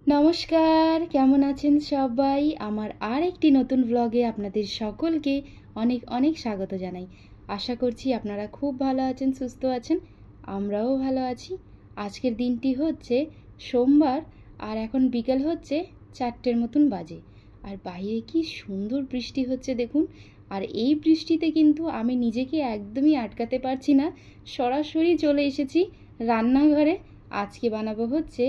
নমস্কার, কেমন আছেন সবাই? আমার আর একটি নতুন ব্লগে আপনাদের সকলকে অনেক অনেক স্বাগত জানাই। আশা করছি আপনারা খুব ভালো আছেন, সুস্থ আছেন। আমরাও ভালো আছি। আজকের দিনটি হচ্ছে সোমবার, আর এখন বিকেল হচ্ছে 4টের মতন বাজে। আর বাইরে কি সুন্দর বৃষ্টি হচ্ছে দেখুন। আর এই বৃষ্টিতে কিন্তু আমি নিজেকে একদমই আটকাতে পারছি না, সরাসরি চলে এসেছি রান্নাঘরে। আজকে বানাবো হচ্ছে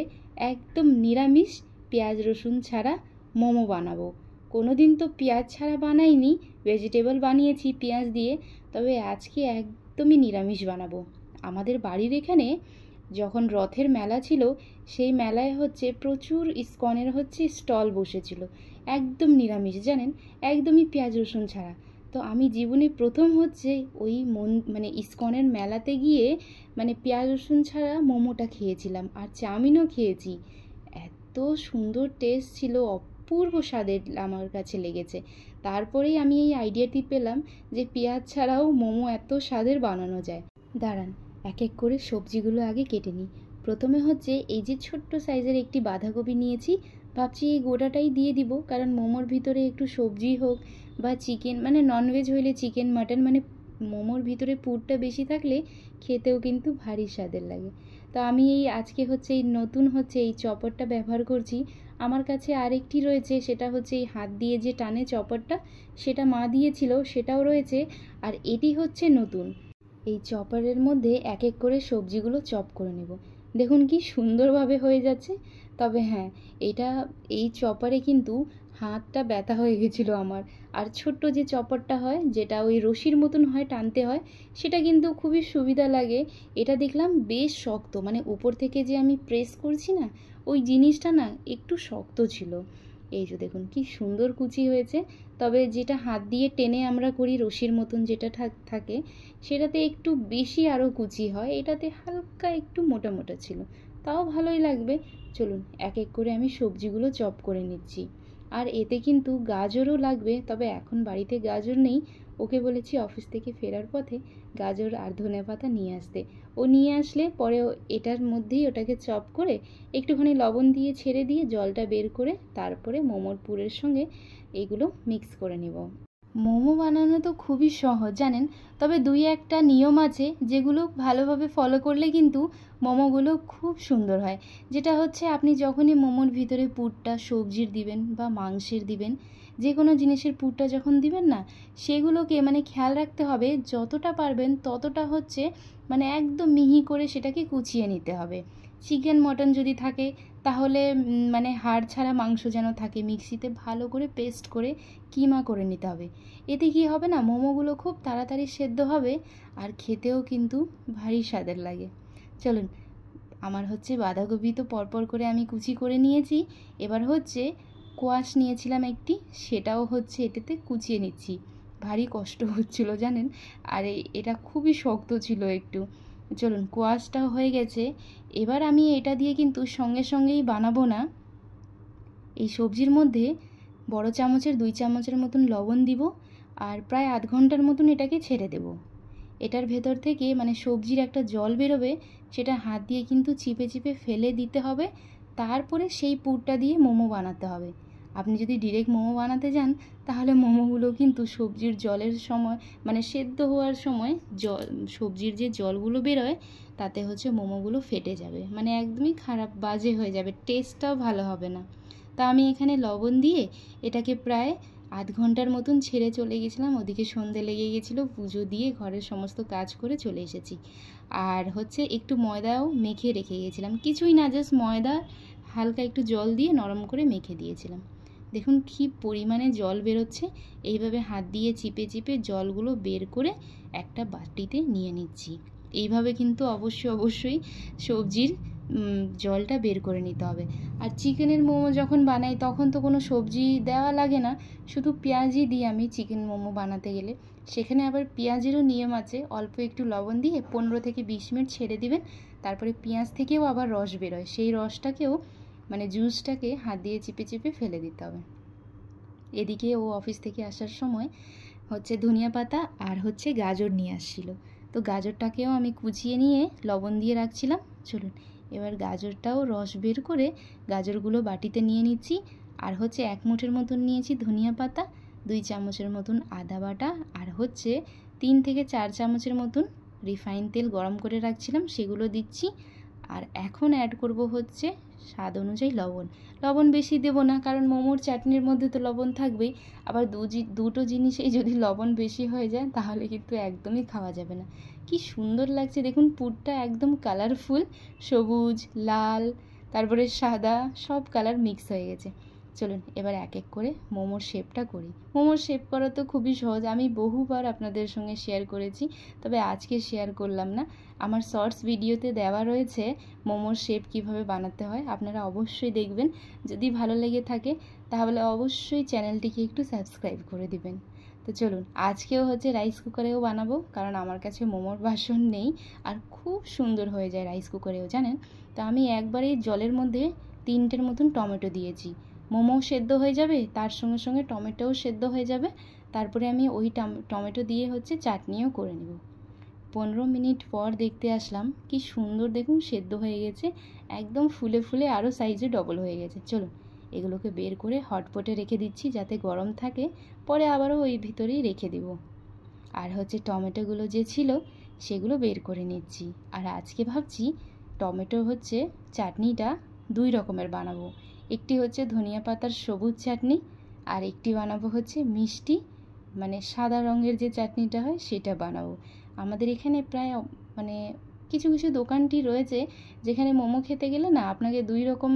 একদম নিরামিষ পেঁয়াজ রসুন ছাড়া মোমো বানাবো। কোনো দিন তো পেঁয়াজ ছাড়া বানাইনি, ভেজিটেবল বানিয়েছি পেঁয়াজ দিয়ে, তবে আজকে একদমই নিরামিষ বানাবো। আমাদের বাড়ির এখানে যখন রথের মেলা ছিল, সেই মেলায় হচ্ছে প্রচুর ইসকনের হচ্ছে স্টল বসেছিল, একদম নিরামিষ জানেন, একদমই পেঁয়াজ রসুন ছাড়া। তো আমি জীবনে প্রথম হচ্ছে ওই ইসকনের মেলাতে গিয়ে পেঁয়াজ রসুন ছাড়া মোমোটা খেয়েছিলাম, আর চাউমিনও খেয়েছি। এত সুন্দর টেস্ট ছিল, অপূর্ব স্বাদের আমার কাছে লেগেছে। তারপরেই আমি এই আইডিয়াটি পেলাম যে পেঁয়াজ ছাড়াও মোমো এত স্বাদের বানানো যায়। দাঁড়ান, এক এক করে সবজিগুলো আগে কেটে নিই। প্রথমে হচ্ছে এই যে ছোট্ট সাইজের একটি বাঁধাকপি নিয়েছি, ভাবছি এই গোটাটাই দিয়ে দিব, কারণ মোমোর ভিতরে একটু সবজি হোক বা চিকেন, ননভেজ হইলে চিকেন মাটন, মোমোর ভিতরে পুরটা বেশি থাকলে খেতেও কিন্তু ভারী স্বাদের লাগে। তো আমি আজকে হচ্ছে এই নতুন হচ্ছে এই চপারটা ব্যবহার করছি। আমার কাছে আরেকটি রয়েছে, সেটা হচ্ছে এই হাত দিয়ে যে টানে চপারটা, সেটা মা দিয়েছিল, সেটাও রয়েছে। আর এটি হচ্ছে নতুন। এই চপারের মধ্যে এক এক করে সবজিগুলো চপ করে নেব। দেখুন কি সুন্দরভাবে হয়ে যাচ্ছে। তবে হ্যাঁ, এই চপারে কিন্তু হাতটা ব্যথা হয়ে গেছিলো আমার। আর ছোট্ট যে চপারটা হয়, যেটা ওই রশির মতন হয়, টানতে হয়, সেটা কিন্তু খুবই সুবিধা লাগে। এটা দেখলাম বেশ শক্ত, উপর থেকে যে আমি প্রেস করছি না, ওই জিনিসটা না একটু শক্ত ছিল। এই যে দেখুন কি সুন্দর কুচি হয়েছে। তবে যেটা হাত দিয়ে টেনে আমরা করি, রশির মতন যেটা থাকে, সেটাতে একটু বেশি আরও কুচি হয়, এটাতে হালকা একটু মোটা মোটা ছিল। তাও ভালোই লাগবে। চলুন এক এক করে আমি সবজিগুলো চপ করে নিচ্ছি। আর এতে কিন্তু গাজরও লাগবে, তবে এখন বাড়িতে গাজর নেই। ওকে বলেছি অফিস থেকে ফেরার পথে গাজর আর ধনেপাতা নিয়ে আসতে। ও নিয়ে আসলে পরে এটার মধ্যেই ওটাকে চপ করে একটুখানি লবণ দিয়ে ছেড়ে দিয়ে জলটা বের করে তারপরে মোমোর পুরের সঙ্গে এগুলো মিক্স করে নেব। মোমো বানানো তো খুবই সহজ জানেন, তবে দুই একটা নিয়ম আছে যেগুলো ভালোভাবে ফলো করলে কিন্তু মোমোগুলো খুব সুন্দর হয়। যেটা হচ্ছে, আপনি যখনই মোমোর ভিতরে পুরটা সবজির দিবেন বা মাংসের দিবেন, যে কোনো জিনিসের পুরটা যখন দিবেন না, সেগুলোকে খেয়াল রাখতে হবে যতটা পারবেন ততটা হচ্ছে একদম মিহি করে সেটাকে কুচিয়ে নিতে হবে। চিকেন মটন যদি থাকে তাহলে হাড় ছাড়া মাংস যেন থাকে, মিক্সিতে ভালো করে পেস্ট করে কিমা করে নিতে হবে। এতে কি হবে না, মোমোগুলো খুব তাড়াতাড়ি সেদ্ধ হবে, আর খেতেও কিন্তু ভারী স্বাদের লাগে। চলুন, আমার হচ্ছে বাঁধাকপি তো পরপর করে আমি কুচি করে নিয়েছি। এবার হচ্ছে কোয়াশ নিয়েছিলাম একটি, সেটাও হচ্ছে এটাতে কুচিয়ে নিচ্ছি। ভারী কষ্ট হচ্ছিল জানেন, আর এটা খুবই শক্ত ছিল একটু। চলুন, কোয়াশটাও হয়ে গেছে। এবার আমি এটা দিয়ে কিন্তু সঙ্গে সঙ্গেই বানাবো না। এই সবজির মধ্যে বড় চামচের 2 চামচের মতন লবণ দিব, আর প্রায় আধ ঘন্টার মতন এটাকে ছেড়ে দেব। এটার ভেতর থেকে সবজির একটা জল বেরোবে, সেটা হাত দিয়ে কিন্তু চিপে চিপে ফেলে দিতে হবে। তারপরে সেই পুরটা দিয়ে মোমো বানাতে হবে। আপনি যদি ডিরেক্ট মোমো বানাতে যান, তাহলে মোমোগুলো কিন্তু সবজির জলের সময় সেদ্ধ হওয়ার সময় সবজির যে জলগুলো বেরোয়, তাতে হচ্ছে মোমোগুলো ফেটে যাবে, একদমই খারাপ বাজে হয়ে যাবে, টেস্টটাও ভালো হবে না। তা আমি এখানে লবণ দিয়ে এটাকে প্রায় আধ ঘন্টার মতন ছেড়ে চলে গেছিলাম। ওদিকে সন্ধে লেগে গেছিলো, পুজো দিয়ে ঘরের সমস্ত কাজ করে চলে এসেছি। আর হচ্ছে একটু ময়দাও মেখে রেখে গেছিলাম, কিছুই না, জাস্ট ময়দা হালকা একটু জল দিয়ে নরম করে মেখে দিয়েছিলাম। দেখুন কি পরিমাণে জল বেরোচ্ছে। এইভাবে হাত দিয়ে চিপে চিপে জলগুলো বের করে একটা বাটিতে নিয়ে নিচ্ছি। এইভাবে কিন্তু অবশ্যই সবজির জলটা বের করে নিতে হবে। আর চিকেনের মোমো যখন বানাই তখন তো কোনো সবজি দেওয়া লাগে না, শুধু পেঁয়াজই দিই আমি চিকেন মোমো বানাতে গেলে। সেখানে আবার পেঁয়াজেরও নিয়ম আছে, অল্প একটু লবণ দিয়ে 15 থেকে 20 মিনিট ছেড়ে দিবেন। তারপরে পেঁয়াজ থেকেও আবার রস বেরোয়, সেই রসটাকেও জুসটাকে হাত দিয়ে চিপে চিপে ফেলে দিতে হবে। এদিকে ও অফিস থেকে আসার সময় হচ্ছে ধনিয়া পাতা আর হচ্ছে গাজর নিয়ে আসছিল, তো গাজরটাকেও আমি কুচিয়ে নিয়ে লবণ দিয়ে রাখছিলাম। চলুন এবার গাজরটাও রস বের করে গাজরগুলো বাটিতে নিয়ে নিচ্ছি। আর হচ্ছে 1 মুঠের মতন নিয়েছি ধনিয়া পাতা, 2 চামচের মতন আদা বাটা, আর হচ্ছে 3 থেকে 4 চামচের মতন রিফাইন তেল গরম করে রাখছিলাম, সেগুলো দিচ্ছি। আর এখন অ্যাড করব হচ্ছে স্বাদ অনুযায়ী লবণ। লবণ বেশি দেব না, কারণ মোমোর চাটনির মধ্যে তো লবণ থাকবেই। আবার দুটো জিনিসেই যদি লবণ বেশি হয়ে যায় তাহলে কিন্তু একদমই খাওয়া যাবে না। কি সুন্দর লাগছে দেখুন, পুরটা একদম কালারফুল, সবুজ, লাল, তারপরে সাদা, সব কালার মিক্স হয়ে গেছে। চলুন এবার এক এক করে মোমোর শেপটা করি। মোমোর শেপ করা তো খুবই সহজ, আমি বহুবার আপনাদের সঙ্গে শেয়ার করেছি, তবে আজকে শেয়ার করলাম না। আমার শর্টস ভিডিওতে দেওয়া রয়েছে মোমোর শেপ কিভাবে বানাতে হয়, আপনারা অবশ্যই দেখবেন। যদি ভালো লেগে থাকে তাহলে অবশ্যই চ্যানেলটিকে একটু সাবস্ক্রাইব করে দিবেন। তো চলুন, আজকেও হচ্ছে রাইস কুকারেও বানাবো, কারণ আমার কাছে মোমোর বাসন নেই, আর খুব সুন্দর হয়ে যায় রাইস কুকারেও, জানেন। তো আমি একবারেই জলের মধ্যে 3টের মতন টমেটো দিয়েছি। মোমো সেদ্ধ হয়ে যাবে, তার সঙ্গে সঙ্গে টমেটোও সেদ্ধ হয়ে যাবে। তারপরে আমি ওই টমেটো দিয়ে হচ্ছে চাটনিও করে নেব। 15 মিনিট পর দেখতে আসলাম, কি সুন্দর দেখুন সেদ্ধ হয়ে গেছে, একদম ফুলে ফুলে আরও সাইজে ডবল হয়ে গেছে। চলুন এগুলোকে বের করে হটপটে রেখে দিচ্ছি যাতে গরম থাকে, পরে আবারও ওই ভিতরেই রেখে দিব। আর হচ্ছে টমেটোগুলো যে ছিল সেগুলো বের করে নিচ্ছি। আর আজকে ভাবছি টমেটো হচ্ছে চাটনিটা 2 রকমের বানাবো। একটি হচ্ছে ধনিয়া পাতার সবুজ চাটনি, আর একটি বানাবো হচ্ছে মিষ্টি, মানে সাদা রঙের যে চাটনিটা হয় সেটা বানাবো। আমাদের এখানে প্রায় মানে কিছু কিছু দোকানটি রয়েছে যেখানে মোমো খেতে গেলে না আপনাকে 2 রকম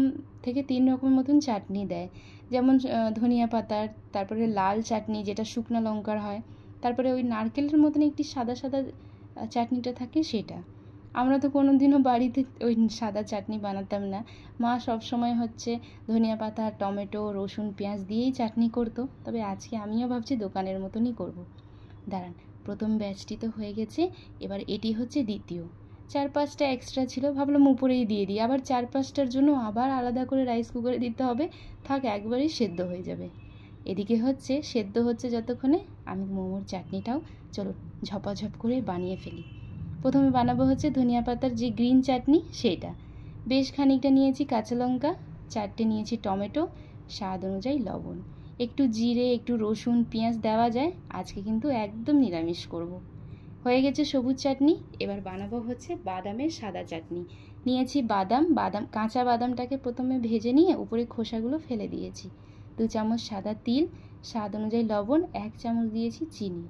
থেকে 3 রকম মতন চাটনি দেয়। যেমন ধনিয়া পাতার, তারপরে লাল চাটনি যেটা শুকনো লঙ্কার হয়, তারপরে ওই নারকেলের মতন একটি সাদা সাদা চাটনিটা থাকে সেটা। আমরা তো কোনো দিনও বাড়িতে ওই সাদা চাটনি বানাতাম না, মা সব সময় হচ্ছে ধনিয়া পাতা, টমেটো, রসুন, পেঁয়াজ দিয়েই চাটনি করতো। তবে আজকে আমিও ভাবছি দোকানের মতনই করব। দাঁড়ান, প্রথম ব্যাচটি তো হয়ে গেছে, এবার এটি হচ্ছে দ্বিতীয়। 4-5টা এক্সট্রা ছিল, ভাবলাম উপরেই দিয়ে দিই, আবার 4-5টার জন্য আবার আলাদা করে রাইস কুকারে দিতে হবে, থাক একবারেই সেদ্ধ হয়ে যাবে। এদিকে হচ্ছে সেদ্ধ হচ্ছে যতক্ষণে আমি মোমোর চাটনিটাও চলো ঝপাঝপ করে বানিয়ে ফেলি। প্রথমে বানাবো হচ্ছে ধনিয়া পাতার যে গ্রিন চাটনি সেটা। বেশ খানিকটা নিয়েছি কাঁচা লঙ্কা, 4টে নিয়েছি টমেটো, স্বাদ অনুযায়ী লবণ, একটু জিরে, একটু রসুন, পেঁয়াজ দেওয়া যায়। আজকে কিন্তু একদম নিরামিষ করব। হয়ে গেছে সবুজ চাটনি, এবার বানাবো হচ্ছে বাদামের সাদা চাটনি। নিয়েছি বাদাম, কাঁচা বাদামটাকে প্রথমে ভেজে নিয়ে উপরে খোসাগুলো ফেলে দিয়েছি, 2 চামচ সাদা তিল, স্বাদ অনুযায়ী লবণ, 1 চামচ দিয়েছি চিনি।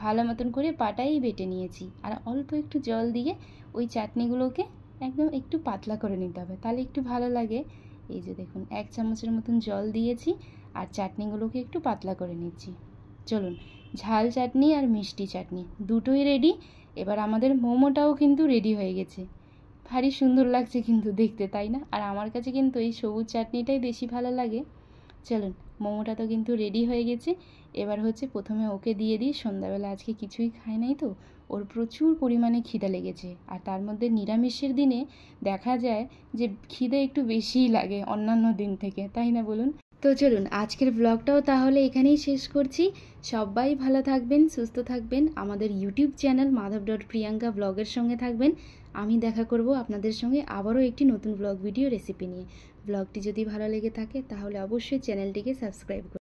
ভালো মতন করে পাটাই বেটে নিয়েছি, আর অল্প একটু জল দিয়ে ওই চাটনিগুলোকে একদম একটু পাতলা করে নিতে হবে, তাহলে একটু ভালো লাগে। এই যে দেখুন 1 চামচের মতন জল দিয়েছি, আর চাটনিগুলোকে একটু পাতলা করে নিচ্ছি। চলুন, ঝাল চাটনি আর মিষ্টি চাটনি দুটোই রেডি। এবার আমাদের মোমোটাও কিন্তু রেডি হয়ে গেছে। ভারী সুন্দর লাগছে কিন্তু দেখতে, তাই না? আর আমার কাছে কিন্তু এই সবুজ চাটনিটাই বেশি ভালো লাগে। চলুন, মোমোটা তো কিন্তু রেডি হয়ে গেছে। এবার হচ্ছে প্রথমে ওকে দিয়ে দিই, সন্ধ্যাবেলা আজকে কিছুই খায় নাই তো, ওর প্রচুর পরিমাণে খিদে লেগেছে। আর তার মধ্যে নিরামিষের দিনে দেখা যায় যে খিদে একটু বেশিই লাগে অন্যান্য দিন থেকে, তাই না বলুন? তো চলুন আজকের ব্লগটাও তাহলে এখানেই শেষ করছি। সবাই ভালো থাকবেন, সুস্থ থাকবেন, আমাদের ইউটিউব চ্যানেল madhav.priyanka ব্লগের সঙ্গে থাকবেন। আমি দেখা করব আপনাদের সঙ্গে আবারও একটি নতুন ব্লগ ভিডিও রেসিপি নিয়ে। ব্লগটি যদি ভালো লেগে থাকে তাহলে অবশ্যই চ্যানেলটিকে সাবস্ক্রাইব করুন।